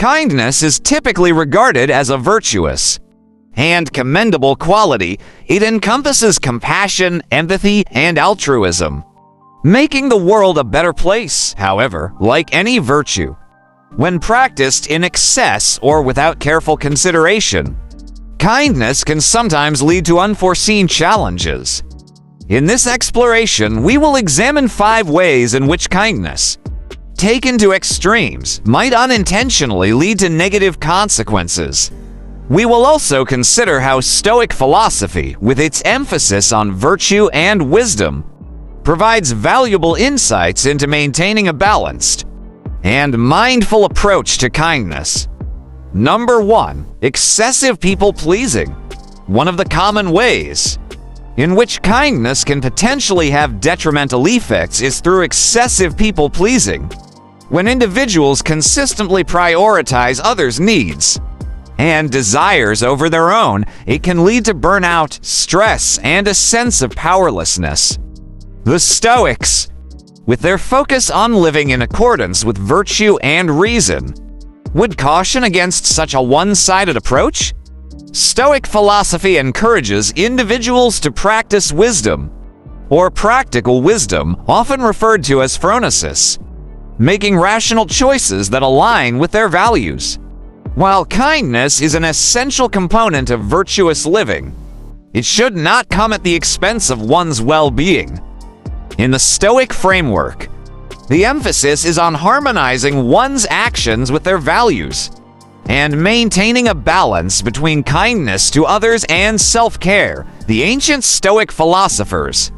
Kindness is typically regarded as a virtuous and commendable quality. It encompasses compassion, empathy, and altruism, making the world a better place. However, like any virtue, when practiced in excess or without careful consideration, kindness can sometimes lead to unforeseen challenges. In this exploration, we will examine 5 ways in which kindness, taken to extremes, might unintentionally lead to negative consequences. We will also consider how Stoic philosophy, with its emphasis on virtue and wisdom, provides valuable insights into maintaining a balanced and mindful approach to kindness. Number 1. Excessive people-pleasing. One of the common ways in which kindness can potentially have detrimental effects is through excessive people-pleasing. When individuals consistently prioritize others' needs and desires over their own, it can lead to burnout, stress, and a sense of powerlessness. The Stoics, with their focus on living in accordance with virtue and reason, would caution against such a one-sided approach. Stoic philosophy encourages individuals to practice wisdom, or practical wisdom, often referred to as phronesis, making rational choices that align with their values. While kindness is an essential component of virtuous living, it should not come at the expense of one's well-being. In the Stoic framework, the emphasis is on harmonizing one's actions with their values and maintaining a balance between kindness to others and self-care. The ancient Stoic philosophers,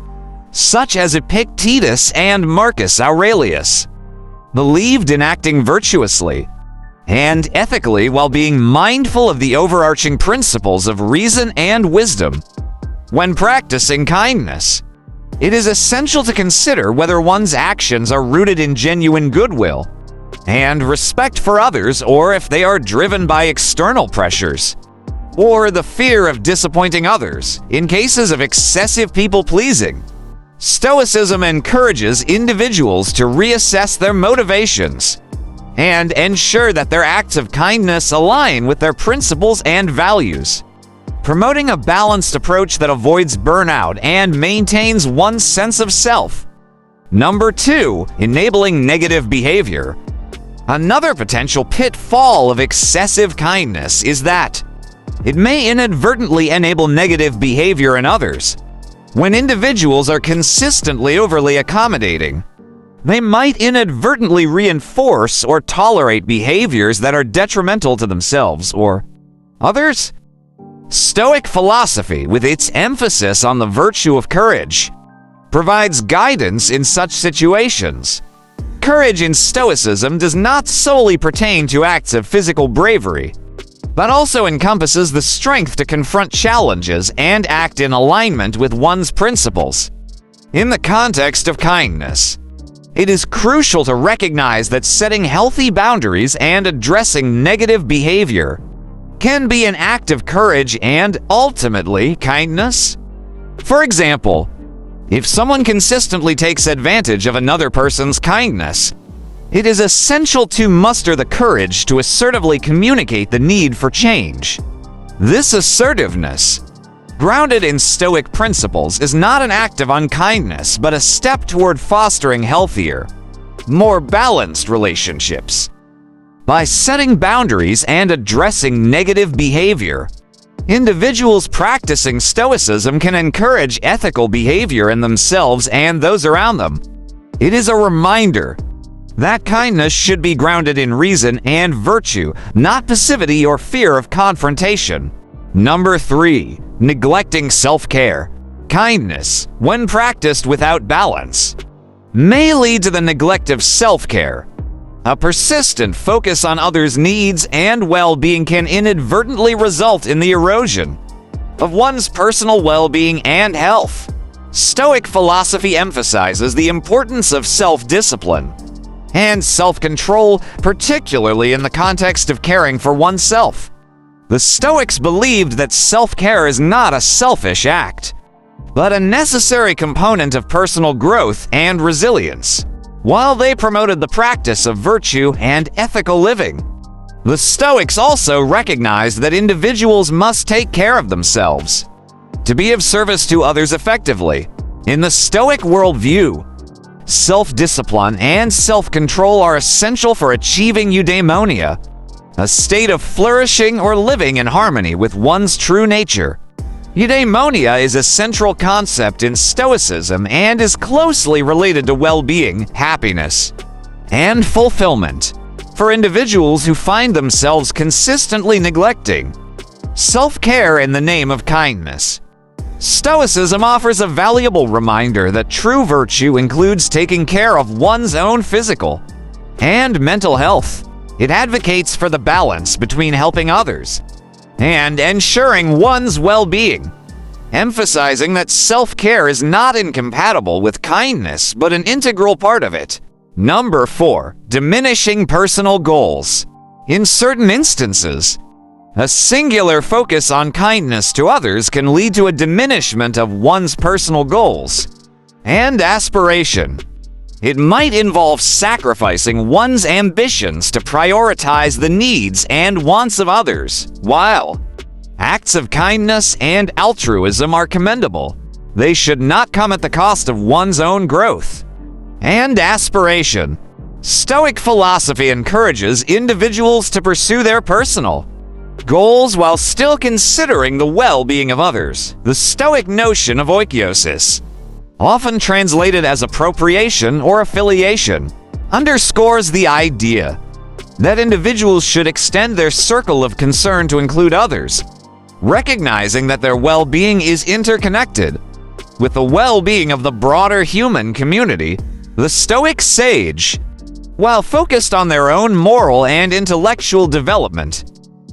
such as Epictetus and Marcus Aurelius, believed in acting virtuously and ethically while being mindful of the overarching principles of reason and wisdom. When practicing kindness, it is essential to consider whether one's actions are rooted in genuine goodwill and respect for others, or if they are driven by external pressures or the fear of disappointing others. In cases of excessive people-pleasing, Stoicism encourages individuals to reassess their motivations and ensure that their acts of kindness align with their principles and values, promoting a balanced approach that avoids burnout and maintains one's sense of self. Number 2. Enabling negative behavior. Another potential pitfall of excessive kindness is that it may inadvertently enable negative behavior in others. When individuals are consistently overly accommodating, they might inadvertently reinforce or tolerate behaviors that are detrimental to themselves or others. Stoic philosophy, with its emphasis on the virtue of courage, provides guidance in such situations. Courage in Stoicism does not solely pertain to acts of physical bravery, but also encompasses the strength to confront challenges and act in alignment with one's principles. In the context of kindness, it is crucial to recognize that setting healthy boundaries and addressing negative behavior can be an act of courage and, ultimately, kindness. For example, if someone consistently takes advantage of another person's kindness, it is essential to muster the courage to assertively communicate the need for change. This assertiveness, grounded in Stoic principles, is not an act of unkindness, but a step toward fostering healthier, more balanced relationships. By setting boundaries and addressing negative behavior, individuals practicing Stoicism can encourage ethical behavior in themselves and those around them. It is a reminder that kindness should be grounded in reason and virtue, not passivity or fear of confrontation. Number 3. Neglecting self-care. Kindness, when practiced without balance, may lead to the neglect of self-care. A persistent focus on others' needs and well-being can inadvertently result in the erosion of one's personal well-being and health. Stoic philosophy emphasizes the importance of self-discipline and self-control, particularly in the context of caring for oneself. The Stoics believed that self-care is not a selfish act, but a necessary component of personal growth and resilience. While they promoted the practice of virtue and ethical living, The Stoics also recognized that individuals must take care of themselves to be of service to others effectively. In the Stoic worldview, self-discipline and self-control are essential for achieving eudaimonia, a state of flourishing or living in harmony with one's true nature. Eudaimonia is a central concept in Stoicism and is closely related to well-being, happiness, and fulfillment for individuals who find themselves consistently neglecting self-care in the name of kindness. Stoicism offers a valuable reminder that true virtue includes taking care of one's own physical and mental health. It advocates for the balance between helping others and ensuring one's well-being, emphasizing that self-care is not incompatible with kindness but an integral part of it. Number 4. Diminishing personal goals. In certain instances, a singular focus on kindness to others can lead to a diminishment of one's personal goals and aspiration. It might involve sacrificing one's ambitions to prioritize the needs and wants of others. While acts of kindness and altruism are commendable, they should not come at the cost of one's own growth and aspiration. Stoic philosophy encourages individuals to pursue their personal goals while still considering the well-being of others. The Stoic notion of oikiosis, often translated as appropriation or affiliation, underscores the idea that individuals should extend their circle of concern to include others, recognizing that their well-being is interconnected with the well-being of the broader human community. The Stoic sage, while focused on their own moral and intellectual development,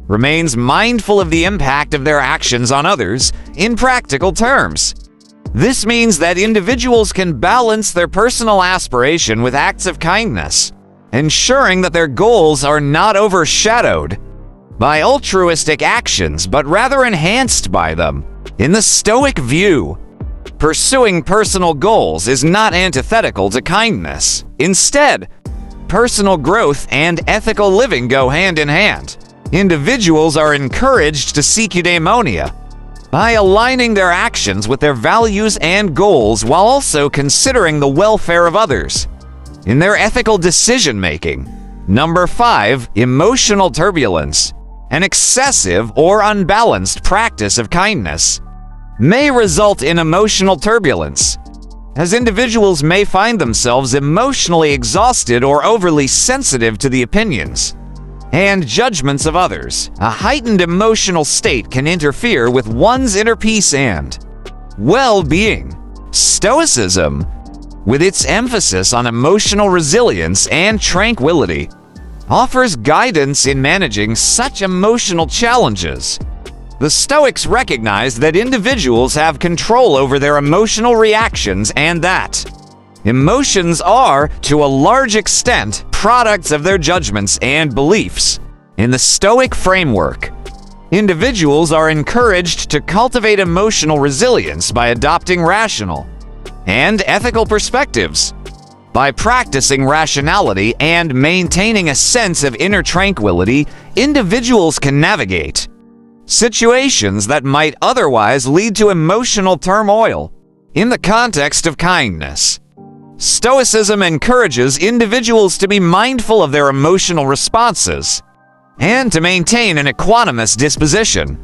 remains mindful of the impact of their actions on others in practical terms. This means that individuals can balance their personal aspiration with acts of kindness, ensuring that their goals are not overshadowed by altruistic actions but rather enhanced by them. In the Stoic view, pursuing personal goals is not antithetical to kindness. Instead, personal growth and ethical living go hand in hand. Individuals are encouraged to seek eudaimonia by aligning their actions with their values and goals while also considering the welfare of others in their ethical decision-making. Number 5. Emotional turbulence. An excessive or unbalanced practice of kindness may result in emotional turbulence, as individuals may find themselves emotionally exhausted or overly sensitive to the opinions and judgments of others. A heightened emotional state can interfere with one's inner peace and well-being. Stoicism, with its emphasis on emotional resilience and tranquility, offers guidance in managing such emotional challenges. The Stoics recognize that individuals have control over their emotional reactions and that emotions are, to a large extent, products of their judgments and beliefs. In the Stoic framework, individuals are encouraged to cultivate emotional resilience by adopting rational and ethical perspectives. By practicing rationality and maintaining a sense of inner tranquility, individuals can navigate situations that might otherwise lead to emotional turmoil. In the context of kindness, Stoicism encourages individuals to be mindful of their emotional responses and to maintain an equanimous disposition.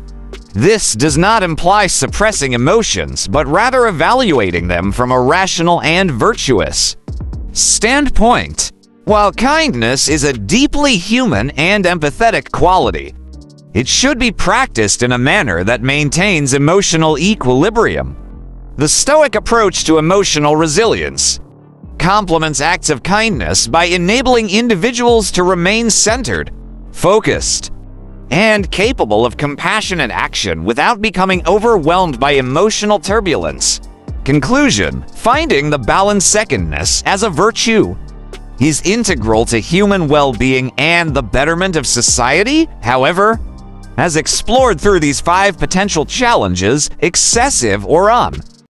This does not imply suppressing emotions, but rather evaluating them from a rational and virtuous standpoint. While kindness is a deeply human and empathetic quality, it should be practiced in a manner that maintains emotional equilibrium. The Stoic approach to emotional resilience complements acts of kindness by enabling individuals to remain centered, focused, and capable of compassionate action without becoming overwhelmed by emotional turbulence. Conclusion: finding the balancedness as a virtue is integral to human well-being and the betterment of society. However, as explored through these 5 potential challenges, excessive or